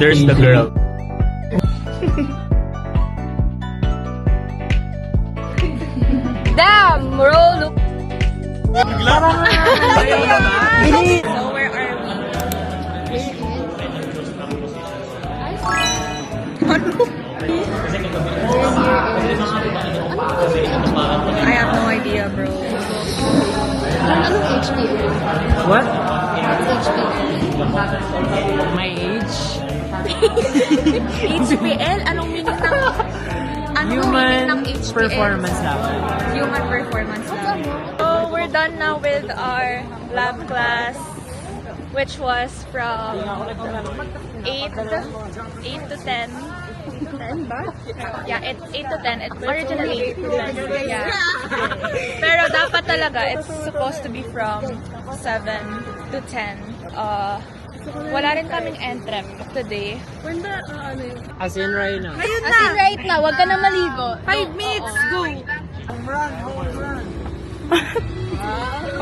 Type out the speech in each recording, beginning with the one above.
There's the girl. Damn, bro! So where are we? I have no idea, bro. Anong HP? What? HP. My age? HPL? Anong meaning ng... Human ng HPL? performance level. Human performance level. So we're done now with our lab class, which was from 8 to 10. 10 ba? Yeah, it's 8 to 10. It's originally 8 to 10. Yeah. Pero dapat talaga, it's supposed to be from 7 to 10. Wala rin kaming entrep today. When ba, ano yun? As in right now. Ayun As in right now, wag ka na maligo. 5 minutes, go!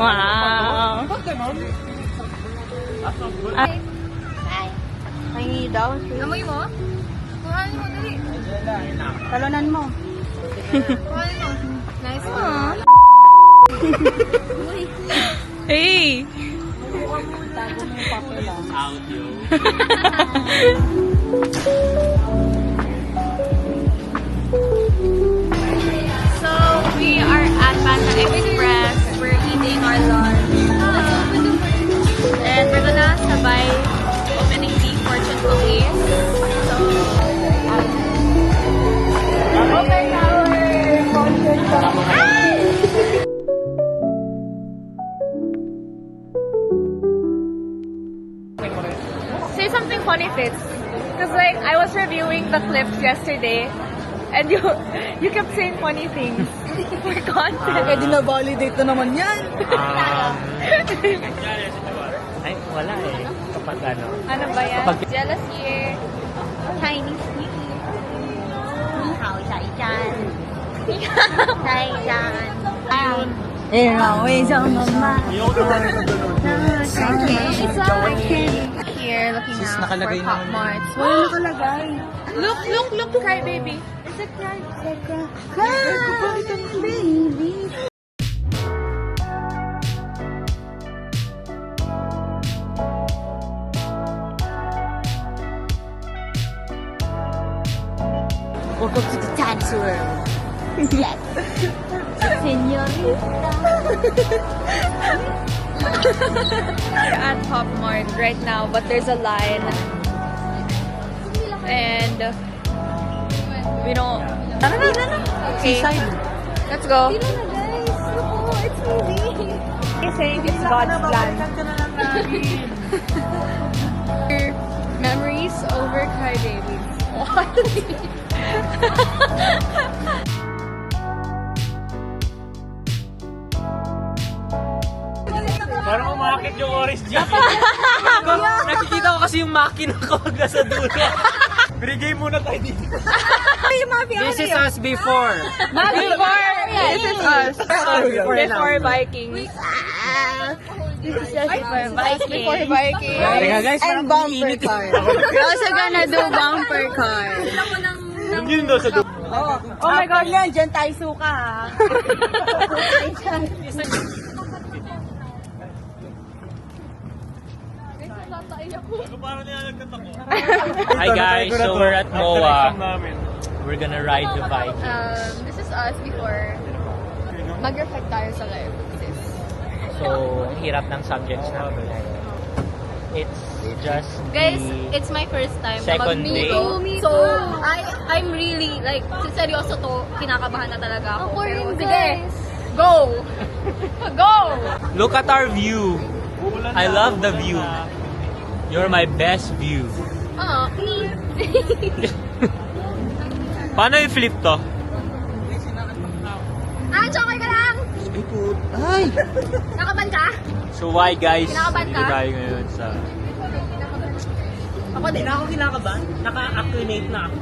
Wow! Hingi daw. Amoy mo? Kuhanin mo, dali. Talonan mo. Kuhanin mo. Nice one. Hey! Tago mo papel lang. Audio. So, we are at Panda Express. We're eating our lunch. And we're gonna sabay opening the fortune cookies. So, open our fortune cookies. Say something funny, Fitz. Because like, I was reviewing the clips yesterday and you kept saying funny things for content. Pwede na validate na naman yan. Ay, wala eh. Kapag ano. Ano ba yan? Kapag- Jealous year. Chinese New Year. 你好，小一站。下一站。让微笑慢慢。 Here, looking Sis, out for nakalagay Pop naman. Marts. Wala nakalagay. Look, cry baby. Is it cry? Baby. Welcome to the dance world. Yes. Señorita. We're at Pop Mart right now, but there's a line. And we don't... Okay, let's go. It's moving. I think it's God's plan. Memories over crybabies. Parang umakit yung orange dyan. Nakikita ko kasi yung makina ko hanggang sa dulo. Binigay muna tayo dito. This is us before. This is us. Before now. Vikings. This is just before Vikings. Before Vikings. Teka guys, And parang bumper init. car. We're also gonna do bumper car. Yun daw sa dulo. Oh my God, yan. Diyan tayo suka, ha? Hi guys, so we're at MOA. We're gonna ride the bike. This is us before. Mag-reflect tayo sa life. So, ang hirap ng subjects namin. It's just Guys, the it's my first time second day. So, I'm really, like, seryoso to, kinakabahan na talaga ako. Ako rin, Pero, sige, guys. go! Go! Look at our view. I love the view. You're my best view. Paano i-flip to? Joker ka lang! Ay! Nakaban ka? So why guys? Kinakabahan ka? Dito tayo ngayon sa... Ako din. Ako kinakabahan? Naka-acclimate na ako.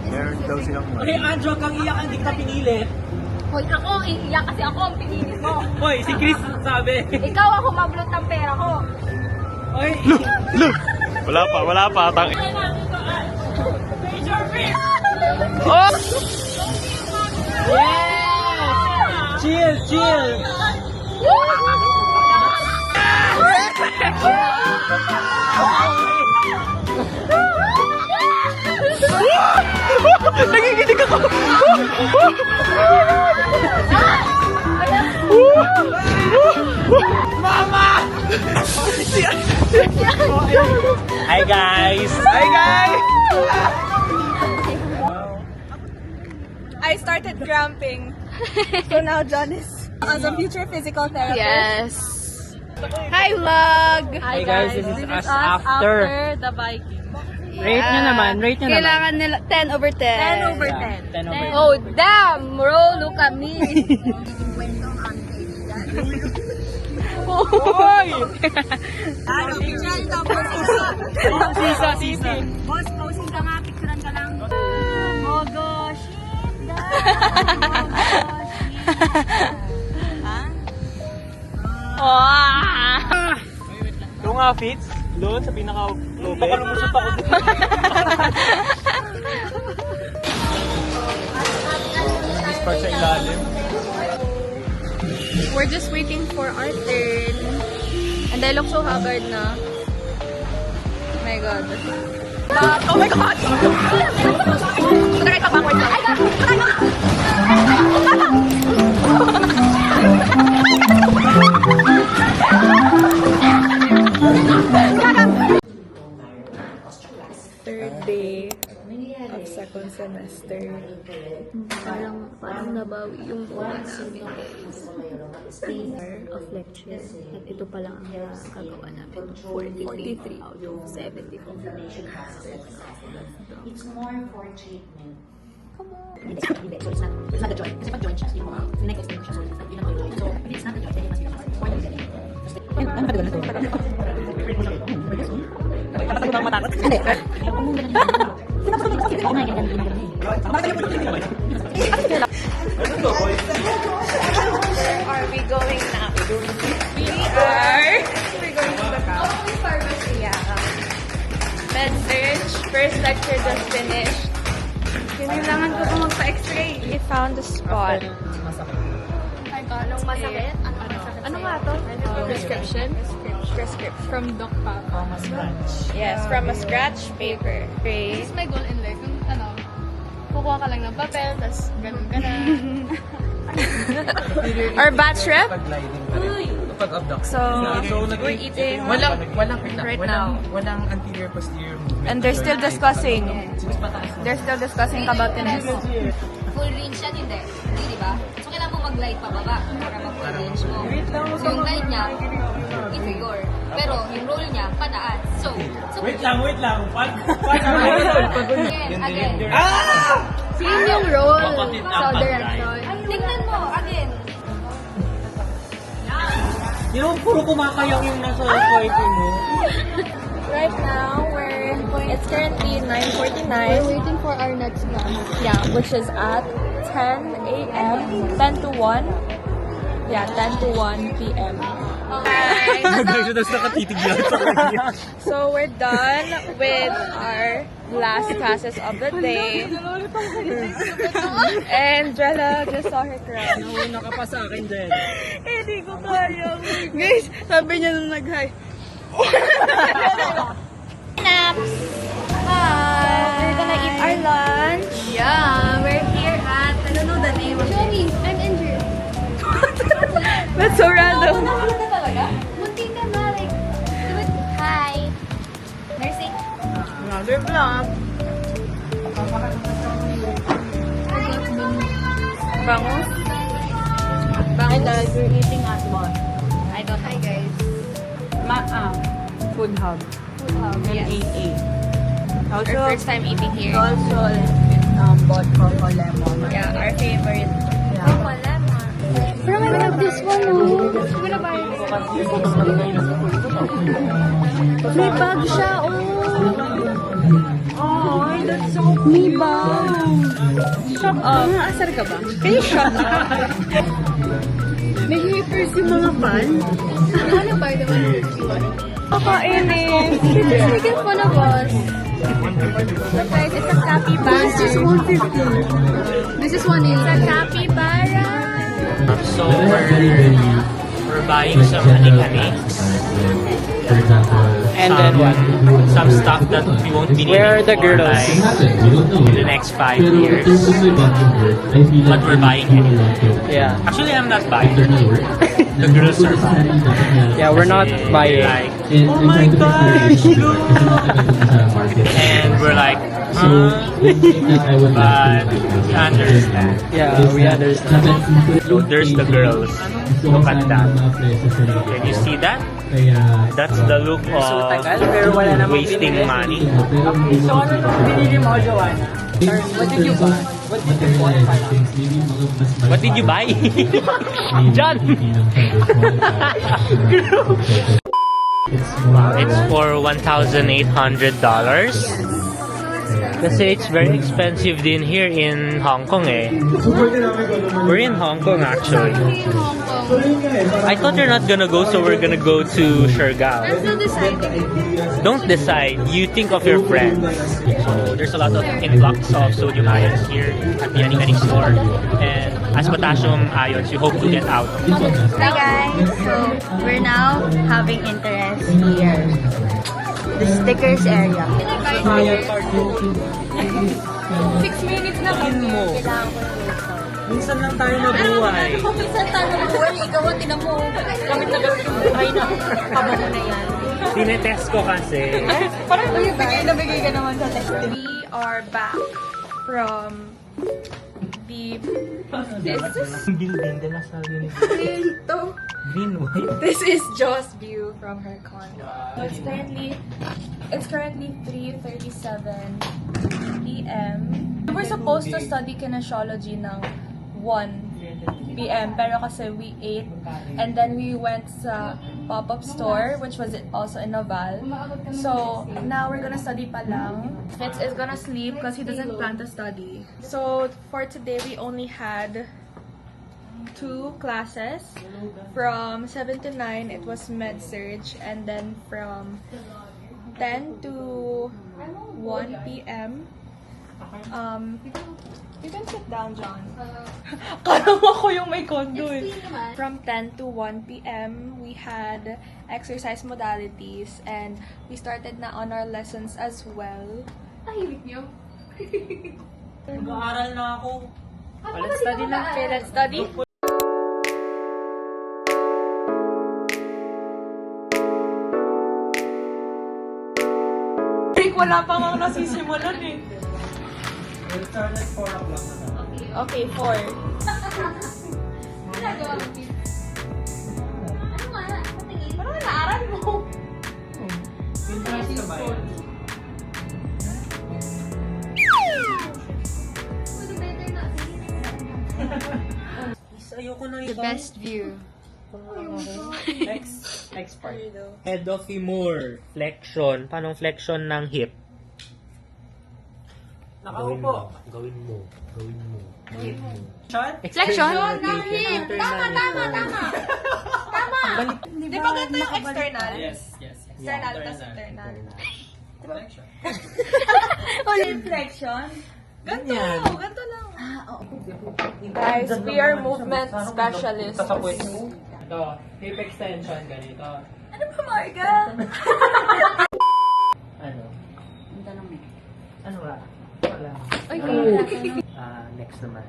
Meron daw silang Okay, Andrew, kang iyak, hindi kita pinilit. Hoy, ako, iiyak kasi ako ang pinili mo. Hoy, si Chris sabi. Ikaw ako mablot ng pera ko. Hoy, Look! Wala pa. Oh! Yes! Chill! Nagiginig ako! Mama! Hi guys! I started cramping. So now John is as a future physical therapist. Yes. Hi vlog! Hi guys, this is us after. the Viking. Rate nyo naman. Kailangan nila 10 over 10. 10 over 10. 10 over 10. Oh, damn, bro. Look at me. Hoy! Sisa. Boss, posing ka nga, picturean ka lang. Oh gosh. Yung outfits, doon sa pinaka-lobe. Baka lumusot ako dito. This part sa ilalim. We're just waiting for our turn. And I look so haggard na. Oh my god. Oh my god! Tagay pa backward na. Third day of second semester. Parang nabawi yung buwan namin. Of lecture. At ito pa lang ang kagawa namin. 43 out of 74. It's more for treatment. Hindi. So it's not a joint. Kasi pag joint siya, yung mga neck-extend siya. So yun ang joint. So if it's not a joint, then it must be for the joint. Ano pa doon? Kapag bang matakot? Hindi. Are we going now? We are. We're going to the pharmacy. Yeah. Med search. First lecture just finished. Kailangan ko pa magpa-x-ray. We found the spot. Anong masakit? Ano nga to? Prescription? Prescription. From Doc Papa. Yes, from a scratch paper. This is my goal in life. Yung kukuha ka lang ng papel, tapos ganun ka na. Our batch rep. So, So, we're eating Walang right now. Walang anterior posterior movement. And they're still discussing. They're still discussing about the next. Full range yan, hindi. Hindi, di ba? So, kailangan mo mag-glide pababa para mag-full range mo. So, yung glide niya, inferior. Pero, yung roll niya, pataas. So Wait lang. again. Same yung role sa direction. Tingnan mo, again. Yung puro kumakayang yung nasa swiping mo. Right now, it's currently 9:49. We're waiting for our next class. Yeah, which is at 10 a.m. 10 to 1. Yeah, 10 to 1 p.m. Tapos nakatitig yan sa kanya. So we're done with our last classes of the day. And Jella just saw her crush. Nauna ka pa sa akin din. Hindi ko kaya. Guys, sabi niya nung nag-hi. Naps. Hi! We're gonna eat our lunch. Yeah, we're here at, I don't know the name of it. I'm injured. That's so random. Munti ka na, like, do it. Hi. Nursing. Another vlog. Bangus. And we're eating at one. I don't know. Hi, guys. Food hub. Yes. AA. Our Also, first time eating here. also bought Coco Lemon. Yeah, our favorite. Pero I love this one, oh. I'm gonna buy it. May bag siya, oh. Oh, that's so May bag. Shut up. Asar ka ba? Can you shut up? May papers yung mga pan. Ano ba the one? Kakainis. Just making fun of us. Look guys, it's a capybara. This is 150. This is 180. It's a capybara. So we're buying some hanik-haniks. And then what? Some stuff that we won't be needing. Where are the girls? In the next 5 years. But we're buying anyway. Yeah. Actually, I'm not buying. The girls are buying. Yeah, we're not buying. Like, oh my gosh! And we're like, but we understand. Yeah, we understand. So there's the girls. Look at that. Can you see that? That's the look of pero wala namang wasting money. So ano yung binili mo, Joanna? What did you buy? What did you buy? John! Wow, it's for $1,800. Kasi it's very expensive din here in Hong Kong eh. We're in Hong Kong actually. I thought you're not gonna go, so we're gonna go to Siargao. I'm still deciding. Don't decide. You think of your friends. So there's a lot of influx of sodium ions here at the hanik-hanik store. And as potassium ions, you hope to get out. Hi guys, so we're now having interest here. The stickers area. 6 minutes na kami. Minsan lang tayo mabuhay. Minsan tayo mag-work, ikaw ang tinan mo. Gamit na gamit yung buhay na pabango na yan. Tinetest ko kasi. Parang bigay na bigay ka naman sa text. We are back from the... This is Jo's view from her condo. So it's currently 3:37 p.m. We were supposed to study kinesiology ng 1 p.m. pero kasi we ate and then we went sa pop-up store which was also in Naval. So now we're gonna study pa lang. Fitz is gonna sleep because he doesn't plan to study. So for today we only had 2 classes. From 7 to 9 it was med surg, and then from 10 to 1 p.m. You can sit down, John. Kala mo ako yung may condo eh. From 10 to 1 p.m. we had exercise modalities and we started na on our lessons as well. Tahimik niyo. Nag-aaral na ako. Let's study na. Okay, let's study. Wala pa nga nasisimulan eh. We'll start at 4 o'clock. Okay, 4. Ginagawa mo, Pete. Ano nga? Patingin. Parang naaral mo. Interest ka ba yan? Better not see. Ayoko na The ito. best view. Next part. Head of femur. Flexion. Paano flexion ng hip? Nakaupo. Gawin mo. Flexion? Tama. Di ba ganito yung external? Yes. External tas internal. Flexion. Ganito lang. Guys, we are movement specialists. Ito, hip extension, ganito. Ano ba, Marga? Ano? Ano ba? Wala. Next naman.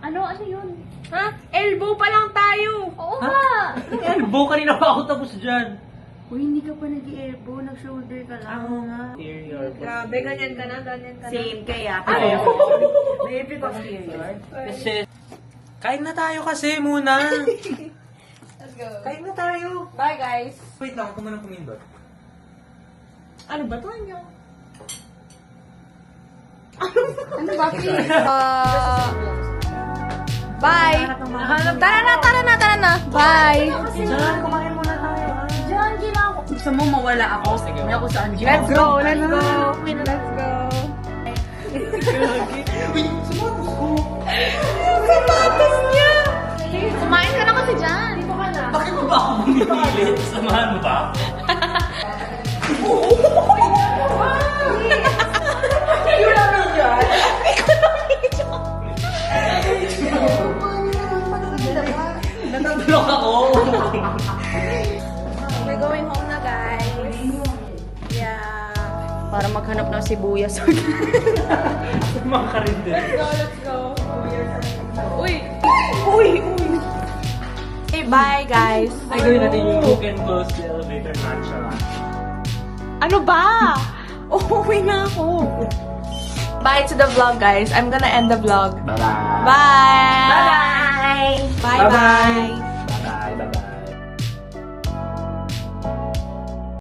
Ano yun? Ha? Elbow pa lang tayo. Oo nga! Elbow, kanina pa ako tapos dyan. Uy, hindi ka pa nag-elbow, nag-shoulder ka lang. Ako nga. Interior. Grabe, ganyan ka na. Same kaya. Maybe posterior. Kasi, kain na tayo kasi muna. Let's go. Kain na tayo. Bye, guys. Wait lang, ako muna kumindot. Ano ba to niyo? Ano ba, Pete? Bye. Tara na. Bye. Diyan, ginawa ko. Gusto mo mawala ako? May ako saan dyan. Let's go. Sapatos niya. Kumain ka na kasi dyan. Bakit mo ba ako bumibili? Samahan mo ba? Natutulog ako. We're going home na, guys. Yeah. Para maghanap ng sibuyas. Mga karindel. Let's go. Uy! Okay, bye, guys. Ay, gawin natin yung hook and close the elevator nonchalant. Ano ba? Uuwi na ako. Bye to the vlog, guys. I'm gonna end the vlog. Bye-bye. Bye! Bye! Bye-bye!